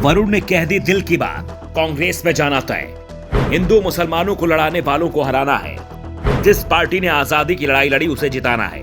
वरुण ने कह दी दिल की बात, कांग्रेस में जाना तय। हिंदू मुसलमानों को लड़ाने वालों को हराना है। जिस पार्टी ने आजादी की लड़ाई लड़ी उसे जिताना है।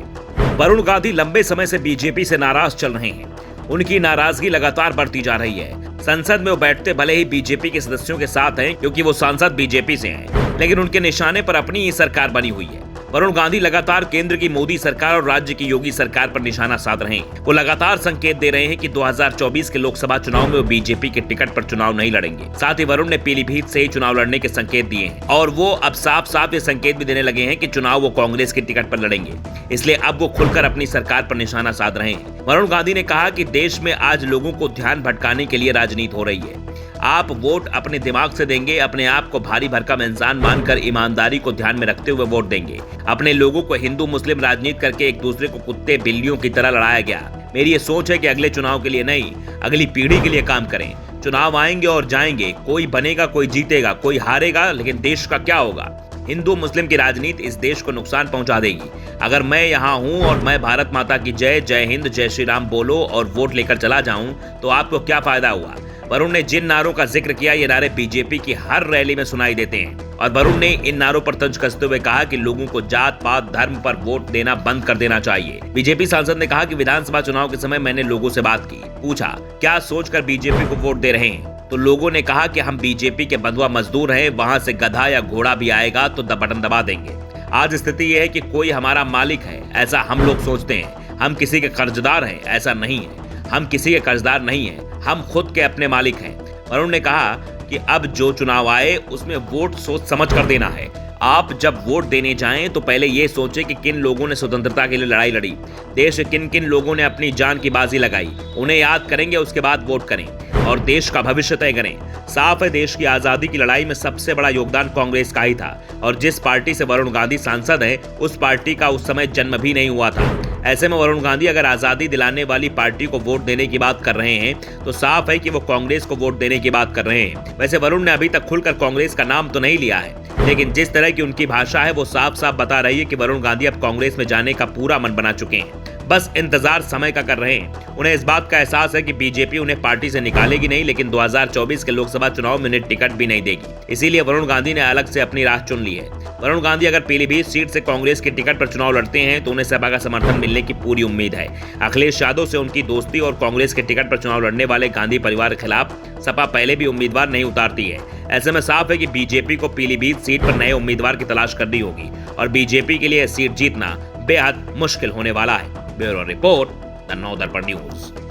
वरुण गांधी लंबे समय से बीजेपी से नाराज चल रहे हैं। उनकी नाराजगी लगातार बढ़ती जा रही है। संसद में वो बैठते भले ही बीजेपी के सदस्यों के साथ हैं, क्योंकि वो सांसद बीजेपी से हैं, लेकिन उनके निशाने पर अपनी ही सरकार बनी हुई है। वरुण गांधी लगातार केंद्र की मोदी सरकार और राज्य की योगी सरकार पर निशाना साध रहे हैं। वो लगातार संकेत दे रहे हैं कि 2024 के लोकसभा चुनाव में वो बीजेपी के टिकट पर चुनाव नहीं लड़ेंगे। साथ ही वरुण ने पीलीभीत से ही चुनाव लड़ने के संकेत दिए हैं और वो अब साफ साफ ये संकेत भी देने लगे हैं कि चुनाव वो कांग्रेस के टिकट पर लड़ेंगे। इसलिए अब वो खुलकर अपनी सरकार पर निशाना साध रहे हैं। वरुण गांधी ने कहा कि देश में आज लोगों को ध्यान भटकाने के लिए राजनीति हो रही है। आप वोट अपने दिमाग से देंगे, अपने आप को भारी भरकम इंसान मानकर ईमानदारी को ध्यान में रखते हुए वोट देंगे। अपने लोगों को हिंदू मुस्लिम राजनीति करके एक दूसरे को कुत्ते बिल्लियों की तरह लड़ाया गया। मेरी ये सोच है कि अगले चुनाव के लिए नहीं, अगली पीढ़ी के लिए काम करें। चुनाव आएंगे और जाएंगे, कोई बनेगा कोई जीतेगा, कोई हारेगा, लेकिन देश का क्या होगा? हिंदू मुस्लिम की राजनीति इस देश को नुकसान पहुंचा देगी। अगर मैं यहाँ हूँ और मैं भारत माता की जय, जय हिंद, जय श्री राम बोलो और वोट लेकर चला जाऊं तो आपको क्या फायदा हुआ? वरुण ने जिन नारों का जिक्र किया, ये नारे बीजेपी की हर रैली में सुनाई देते हैं और वरुण ने इन नारों पर तंज कसते हुए कहा कि लोगों को जात पात धर्म पर वोट देना बंद कर देना चाहिए। बीजेपी सांसद ने कहा कि विधानसभा चुनाव के समय मैंने लोगों से बात की, पूछा क्या सोचकर बीजेपी को वोट दे रहे हैं, तो लोगों ने कहा कि हम बीजेपी के बंधुआ मजदूर हैं, वहां से गधा या घोड़ा भी आएगा तो बटन दबा देंगे। आज स्थिति यह है कि कोई हमारा मालिक है, ऐसा हम लोग सोचते हैं। हम किसी के कर्जदार हैं, ऐसा नहीं है। हम किसी के कर्जदार नहीं हैं, हम खुद के अपने मालिक हैं। वरुण ने कहा कि अब जो चुनाव आए उसमें वोट सोच समझ कर देना है। आप जब वोट देने जाएं तो पहले ये सोचें कि किन लोगों ने स्वतंत्रता के लिए लड़ाई लड़ी, देश किन किन लोगों ने अपनी जान की बाजी लगाई, उन्हें याद करेंगे, उसके बाद वोट करें और देश का भविष्य तय करें। साफ है, देश की आजादी की लड़ाई में सबसे बड़ा योगदान कांग्रेस का ही था और जिस पार्टी से वरुण गांधी सांसद हैं, उस पार्टी का उस समय जन्म भी नहीं हुआ था। ऐसे में वरुण गांधी अगर आजादी दिलाने वाली पार्टी को वोट देने की बात कर रहे हैं तो साफ है कि वो कांग्रेस को वोट देने की बात कर रहे हैं। वैसे वरुण ने अभी तक खुलकर कांग्रेस का नाम तो नहीं लिया है, लेकिन जिस तरह की उनकी भाषा है वो साफ साफ बता रही है कि वरुण गांधी अब कांग्रेस में जाने का पूरा मन बना चुके हैं। बस इंतजार समय का कर रहे हैं। उन्हें इस बात का एहसास है कि बीजेपी उन्हें पार्टी से निकालेगी नहीं, लेकिन 2024 के लोकसभा चुनाव में उन्हें टिकट भी नहीं देगी। इसीलिए वरुण गांधी ने अलग से अपनी राह चुन ली है। वरुण गांधी अगर पीलीभीत सीट से कांग्रेस के टिकट पर चुनाव लड़ते हैं तो उन्हें सपा का समर्थन मिलने की पूरी उम्मीद है। अखिलेश यादव से उनकी दोस्ती और कांग्रेस के टिकट पर चुनाव लड़ने वाले गांधी परिवार के खिलाफ सपा पहले भी उम्मीदवार नहीं उतारती है। ऐसे में साफ है कि बीजेपी को पीलीभीत सीट पर नए उम्मीदवार की तलाश करनी होगी और बीजेपी के लिए सीट जीतना बेहद मुश्किल होने वाला है। Bureau report, the Navdarpan news.